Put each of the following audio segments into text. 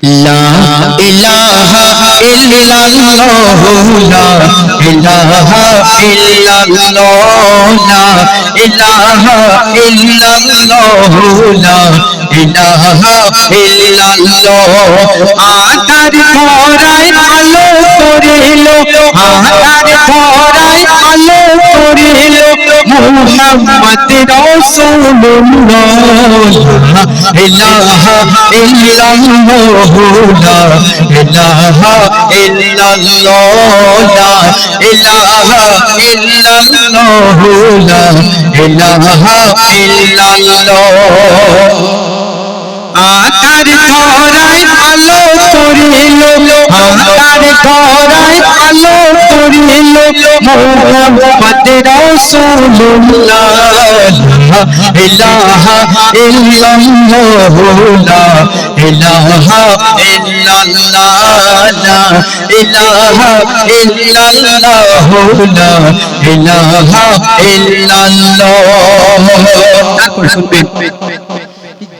লা ইলাহা ইল্লাল্লাহু লা ইলাহা ইল্লাল্লাহু লা ইলাহা ইল্লাল্লাহু লা ইলাহা ইল্লাল্লাহ আতার ধরায় আলো করিল আতার ধরায় আলো করিল মুহাম্মদ রাসূলুল্লাহ ইলাহা ইল্লাল্লাহু লা ইলাহা ইল্লাল্লাহ লা ইলাহা ইল্লাল্লাহু লা ইলাহা ইল্লাল্লাহ আতার ধরায় আলো করিল আতার ধরায় আলো করিল মুহাম্মদ রাসূলুল্লাহ ইলাহা ইল্লাল্লাহু লা ইলাহা ইল্লাল্লাহ লা ইলাহা ইল্লাল্লাহু লা ইলাহা ইল্লাল্লাহ তারপর শুনবেন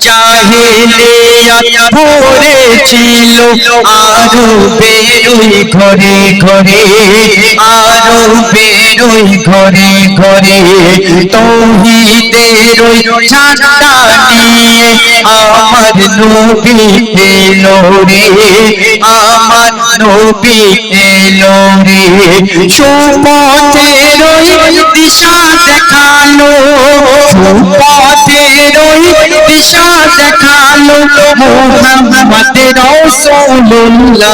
জাহিলিয়াত ভরেছিল আরবে ওই ঘরে ঘরে আরবে ওই ঘরে ঘরে তাওহীদের ওই ঝান্ডা নিয়ে আমার নবী এলো রে আমার নবী এলো রে সুপথের ওই দিশা দেখালো সুপথের ওই দিশা দেখালো মুহাম্মদ রাসূলুল্লাহ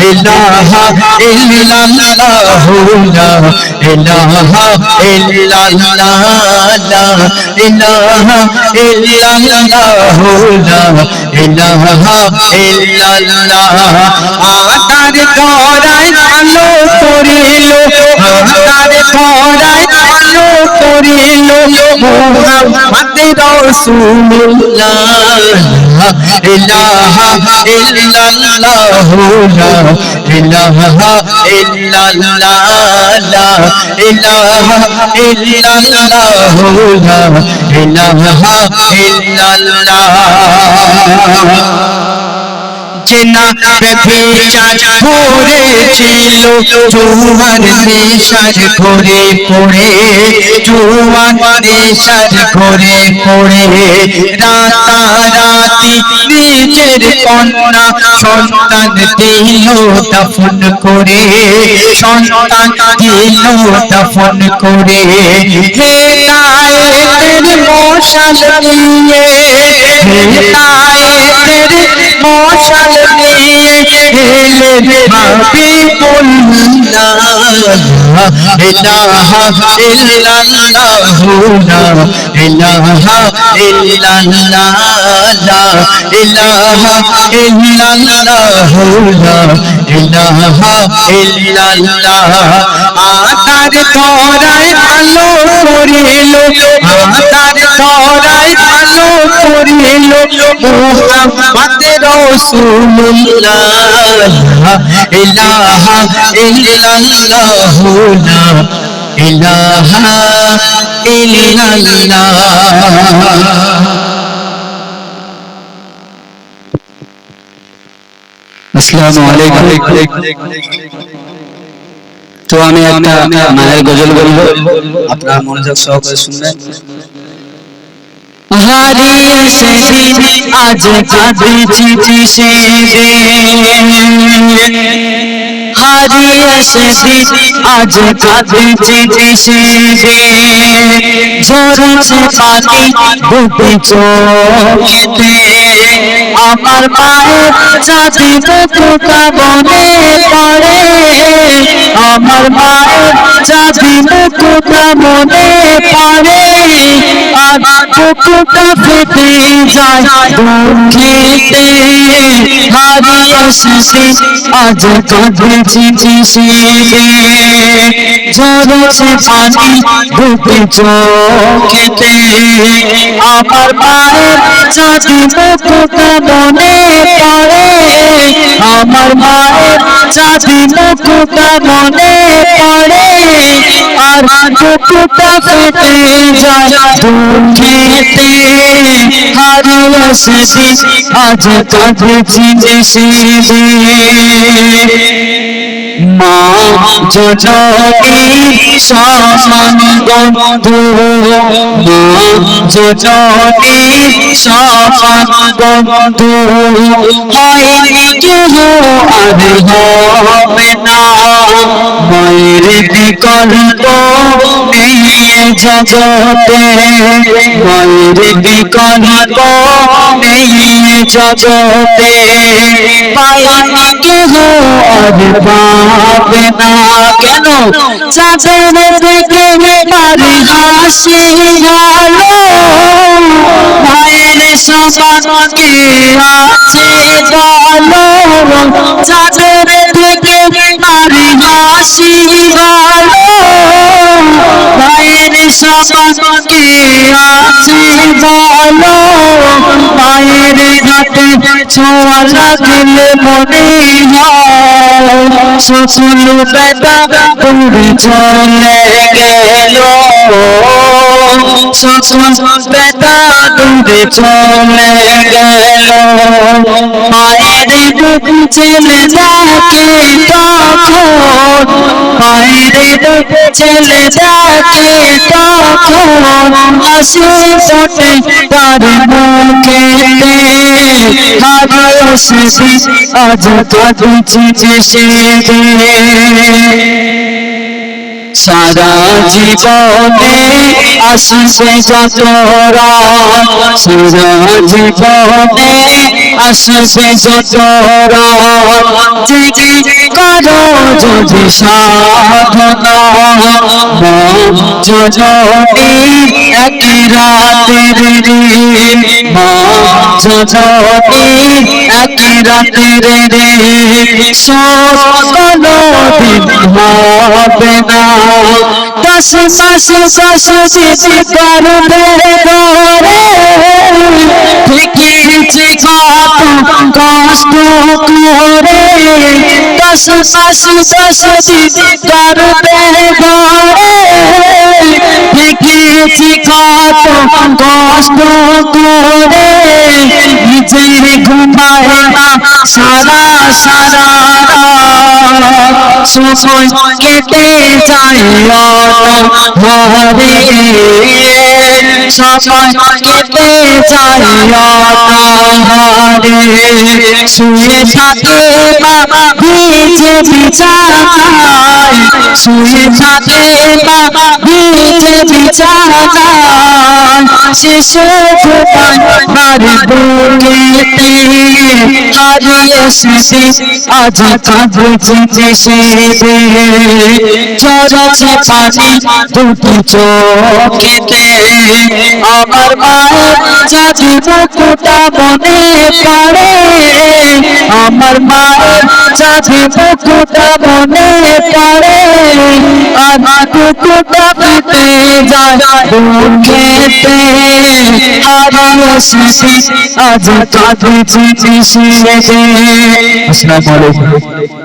ইলাহা ইল্লাল্লাহু লা ইলাহা ইল্লাল্লাহ লা ইলাহা ইল্লাল্লাহু লা ইলাহা ইল্লাল্লাহ আতার ধরায় আলো করিল আতার ধরায় আলো করিল মুহাম্মদ রাসূলুল্লাহ ইলাহা ইল্লাল্লাহু লা ইলাহা ইল্লাল্লাহ লা ইলাহা ইল্লাল্লাহু লা ইলাহা ইল্লাল্লাহ চেনা বেবিচার করেছিল জুয়ান নেশার ঘরে পড়ে জুয়ান নেশার ঘরে পড়ে রাতারাতি নিজের কন্যা সন্তান দিল দাফন করে সন্তান দিল দাফন করে হেদায়েতের মশাল নিয়ে হেদায়েতের মশাল নিয়ে এলেন হাবিবুল্লাহ ইলাহা ইল্লাল্লাহু লা ইলাহা ইল্লাল্লাহ লা ইলাহা ইল্লাল্লাহু লা ইলাহা ইল্লাল্লাহ আতার ধরায় আলো করিল আতার ধরায় আলো করিল মুহাম্মদ রাসূলুল্লাহ ইলাহা ইল্লাল্লাহু লা ইলাহা ইল্লাল্লাহ আসসালামু আলাইকুম তো আমি একটা মায়ের গজল বলবো আপনারা মনোযোগ সহকারে শুনবেন হারিয়ে সেদিন আজ কাঁদছি কিসে হারিয়ে সেদিন আজ কাঁদছি কিসে ঝরছে পানি বুকে চোখেতে আমার মায়ের চাঁদি মুখটা মনে পড়ে আমার মায়ের চাঁদি মুখটা মনে পড়ে আর বুকটা ফেটে যায় দুঃখেতে হারিয়ে সেদিন আজ কাঁদছি কিসে ঝরছে পানি বুকে চোখেতে আমার মায়ের চাঁদি মুখটা মনে পড়ে আমার মায়ের চাঁদি মুখটা মনে পড়ে আমার বুকটা ফেটে যায় দুঃখেতে হারিয়ে সেদিন আজ কাঁদছি সেদিন মা জননী সমান বন্ধু মা জননী সমান বন্ধু হয়নি কেহ আর হবে না মায়ের বিকল্প নেই জগতে মায়ের বিকল্প নেই জগতে পায়নি কেহ আর পাবে না কেন চাঁদের থেকে মারি হাসি ভালো মায়ের সমান কে আছে বলো চাঁদের থেকে মারি হাসি ভালো মায়ের সমান কে আছে বলো মায়ের হাতে ছোঁয়া লাগলে মনে হয় সকল বেটা দূরে চলে গেল সকল বেটা দূরে চলে গেল মায়ের বুক ছেলে ডাকে তখন মায়ের বুক ছেলে ডাকে তখন হাসি ফোটে তার মুখেতে হারিয়ে সেদিন আজ কাঁদছি সেদিন সারা জীবনে আসবে যত রাত সারা জীবনে আসবে যত রাত জেগে করো যদি সাধনা মা জননী এক রাতের ঋণ মা জননী এক রাতের ঋণ সকল দিন হবে না দশ মাস 10 দিন করবে ঘরে থেকেছি কত কষ্ট করে 10 মাস 10 দিন করবে ঘরে থেকেছি কত কষ্ট করে নিজে ঘুমায় না সারা সারা সময় কেটে যায় অনাহারে সময় কেটে যায় অনাহারে শুয়ে থাকে বাবা ভিজে বিছানায় শুয়ে থাকে বাবা ভিজে বিছানায় শিশু ঘুমায় আর বুকেতে হারিয়ে সেদিন আজ কাঁদছি সেদিন ঝরছে পানি দুটি চোখেতে আমার মায়ের চাঁদি মুখটা মনে পড়ে আমার মায়ের চাঁদি মুখটা মনে পড়ে আর বুকটা ফেটে যায় দুঃখেতে হারিয়ে সেদিন আজ কাঁদছি সেদিন। আসসালামু আলাইকুম।